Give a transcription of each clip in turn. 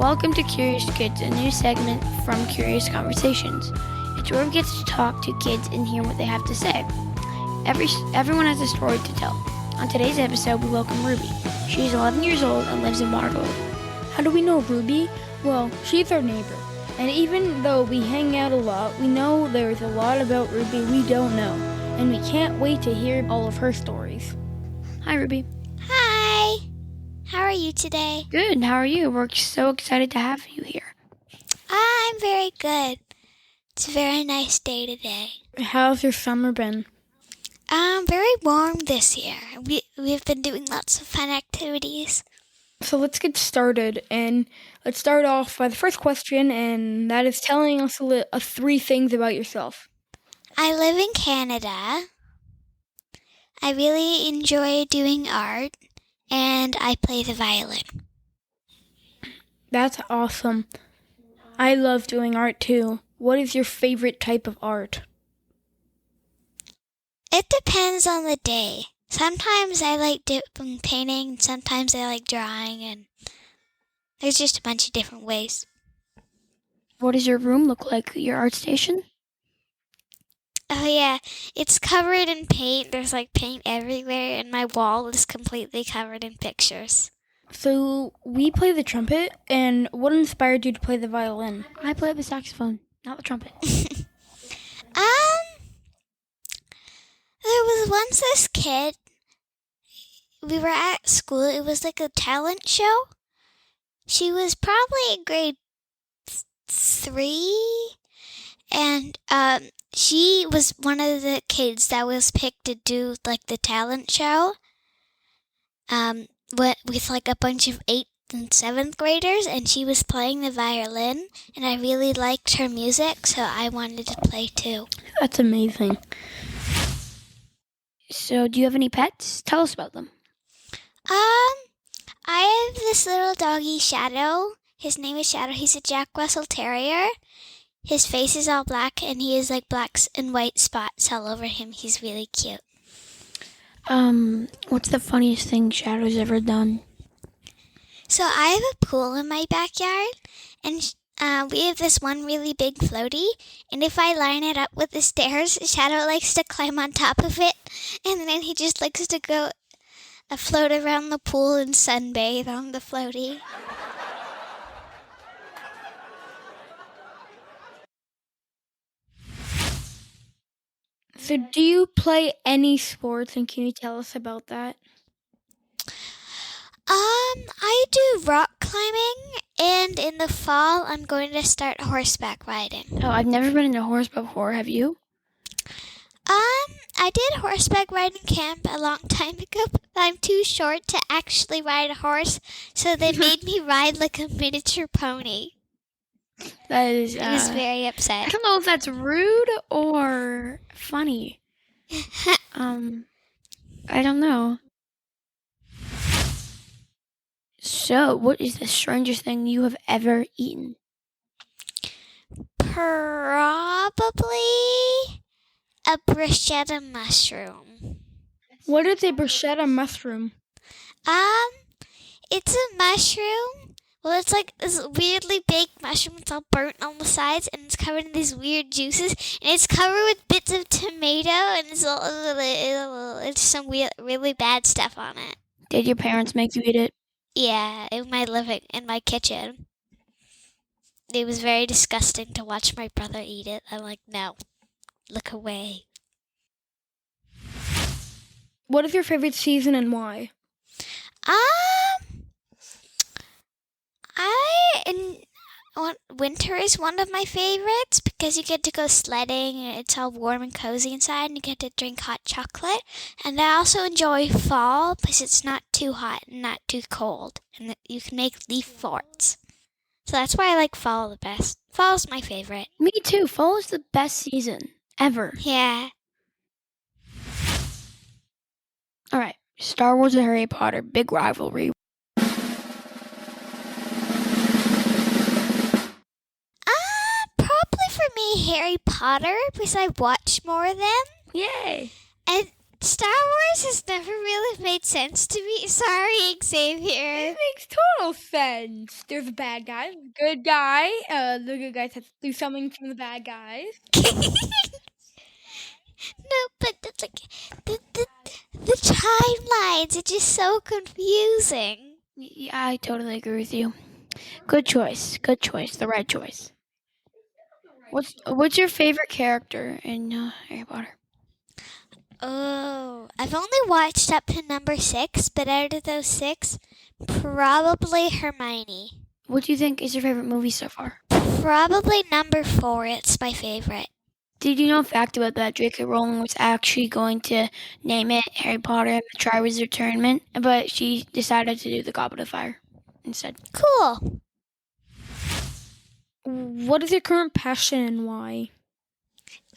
Welcome to Curious Kids, a new segment from Curious Conversations. It's where we get to talk to kids and hear what they have to say. Everyone has a story to tell. On today's episode, we welcome Ruby. She's 11 years old and lives in Waterloo. How do we know Ruby? Well, she's our neighbor. And even though we hang out a lot, we know there's a lot about Ruby we don't know. And we can't wait to hear all of her stories. Hi, Ruby. Hi! How are you today? Good. How are you? We're so excited to have you here. I'm very good. It's a very nice day today. How's your summer been? Very warm this year. We've been doing lots of fun activities. So let's get started, and let's start off by the first question, and that is telling us three things about yourself. I live in Canada. I really enjoy doing art, and I play the violin. That's awesome. I love doing art too. What is your favorite type of art? It depends on the day. Sometimes I like painting, sometimes I like drawing, and there's just a bunch of different ways. What does your room look like, your art station? Oh yeah, it's covered in paint. There's like paint everywhere, and my wall is completely covered in pictures. So we play the trumpet, and what inspired you to play the violin? I play the saxophone, not the trumpet. There was once this kid, we were at school, it was like a talent show. She was probably in grade 3, and she was one of the kids that was picked to do like the talent show with like a bunch of 8th and 7th graders, and she was playing the violin, and I really liked her music, so I wanted to play too. That's amazing. So, do you have any pets? Tell us about them. I have this little doggy, Shadow. His name is Shadow. He's a Jack Russell Terrier. His face is all black, and he has like black and white spots all over him. He's really cute. What's the funniest thing Shadow's ever done? So I have a pool in my backyard, and we have this one really big floaty, and if I line it up with the stairs, Shadow likes to climb on top of it, and then he just likes to go float around the pool and sunbathe on the floaty. So do you play any sports, and can you tell us about that? I do rock climbing, and in the fall, I'm going to start horseback riding. Oh, I've never been in a horse before. Have you? I did horseback riding camp a long time ago, but I'm too short to actually ride a horse, so they made me ride like a miniature pony. That is. I was very I upset. don't know if that's rude or funny. I don't know. So, what is the strangest thing you have ever eaten? Probably a bruschetta mushroom. What is a bruschetta mushroom? It's a mushroom. Well, it's like this weirdly baked mushroom. It's all burnt on the sides, and it's covered in these weird juices, and it's covered with bits of tomato, and it's some weird, really bad stuff on it. Did your parents make you eat it? Yeah, in my kitchen. It was very disgusting to watch my brother eat it. I'm like, no, look away. What is your favorite season and why? Winter is one of my favorites because you get to go sledding and it's all warm and cozy inside, and you get to drink hot chocolate. And I also enjoy fall because it's not too hot and not too cold, and you can make leaf forts. So that's why I like fall the best. Fall's my favorite. Me too. Fall is the best season ever. Yeah. All right. Star Wars and Harry Potter, big rivalry. Probably for me, Harry Potter, because I watch more of them. Yay. And Star Wars has never really of made sense to me. Sorry, Xavier. It makes total sense. There's a bad guy, good guy. The good guys have to do something from the bad guys. No, but it's like the timelines are just so confusing. Yeah, I totally agree with you. Good choice. Good choice. The right choice. What's your favorite character in Harry Potter? Oh, I've only watched up to number 6, but out of those 6, probably Hermione. What do you think is your favorite movie so far? Probably number 4. It's my favorite. Did you know a fact about that? J.K. Rowling was actually going to name it Harry Potter and the Triwizard Tournament, but she decided to do the Goblet of Fire instead. Cool. What is your current passion and why?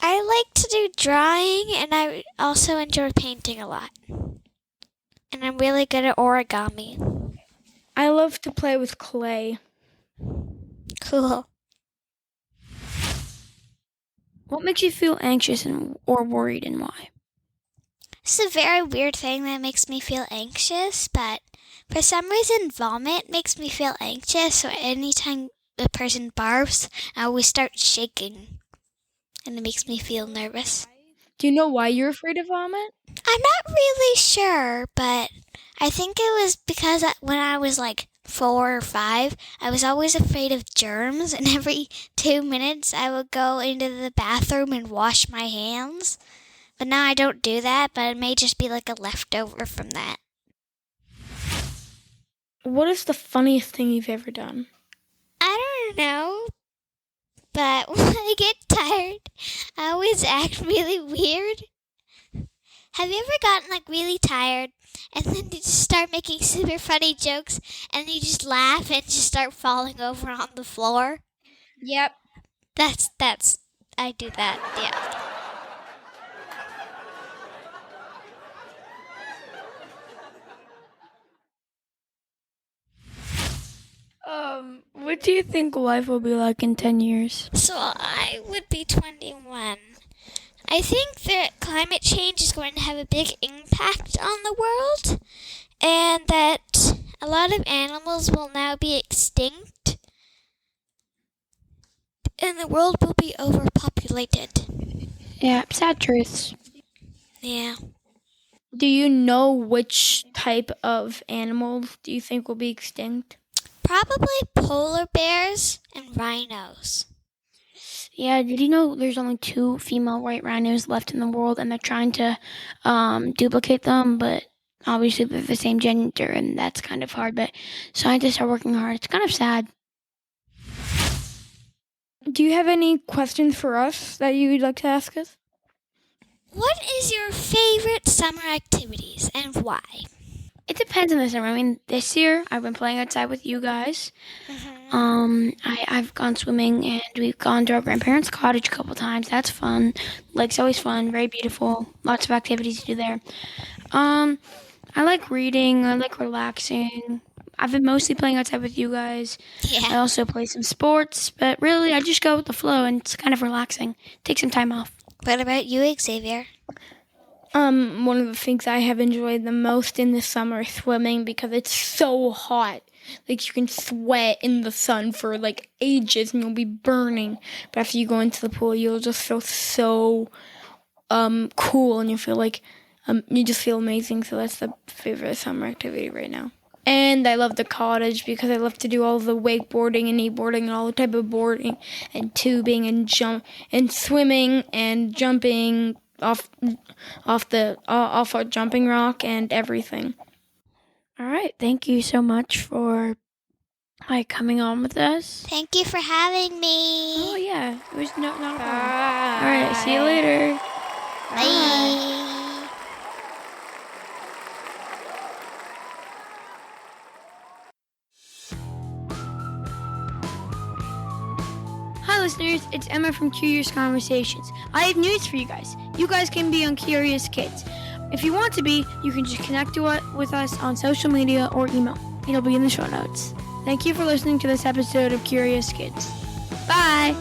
I like to do drawing, and I also enjoy painting a lot. And I'm really good at origami. I love to play with clay. Cool. What makes you feel anxious or worried, and why? It's a very weird thing that makes me feel anxious, but for some reason, vomit makes me feel anxious. So anytime a person barfs, I always start shaking, and it makes me feel nervous. Do you know why you're afraid of vomit? I'm not really sure, but I think it was because when I was like 4 or 5, I was always afraid of germs, and every 2 minutes I would go into the bathroom and wash my hands. But now I don't do that, but it may just be like a leftover from that. What is the funniest thing you've ever done? I don't know, but when I get tired, I always act really weird. Have you ever gotten like really tired and then you just start making super funny jokes and you just laugh and just start falling over on the floor? Yep. I do that, yeah. What do you think life will be like in 10 years? So I would be 21. I think that climate change is going to have a big impact on the world, and that a lot of animals will now be extinct, and the world will be overpopulated. Yeah, sad truths. Yeah. Do you know which type of animals do you think will be extinct? Probably polar bears and rhinos. Yeah, did you know there's only 2 female white rhinos left in the world, and they're trying to duplicate them, but obviously they're the same gender, and that's kind of hard, but scientists are working hard. It's kind of sad. Do you have any questions for us that you would like to ask us? What is your favorite summer activities and why? It depends on the summer. I mean, this year I've been playing outside with you guys. I've gone swimming, and we've gone to our grandparents' cottage a couple times. That's fun. Lake's always fun, very beautiful. Lots of activities to do there. I like reading. I like relaxing. I've been mostly playing outside with you guys. I Yeah. also play some sports, but really I just go with the flow, and it's kind of relaxing. Take some time off. What about you, Xavier? One of the things I have enjoyed the most in the summer is swimming because it's so hot. Like, you can sweat in the sun for like ages and you'll be burning. But after you go into the pool, you'll just feel so cool, and you feel like you just feel amazing. So that's the favorite summer activity right now. And I love the cottage because I love to do all the wakeboarding and kneeboarding and all the type of boarding and tubing and and swimming and jumping off a jumping rock and everything. All right. Thank you so much for coming on with us. Thank you for having me. Oh, yeah. It was not a problem. All right. See you later. Bye. Hi, listeners. It's Emma from Curious Conversations. I have news for you guys. You guys can be on Curious Kids. If you want to be, you can just connect with us on social media or email. It'll be in the show notes. Thank you for listening to this episode of Curious Kids. Bye!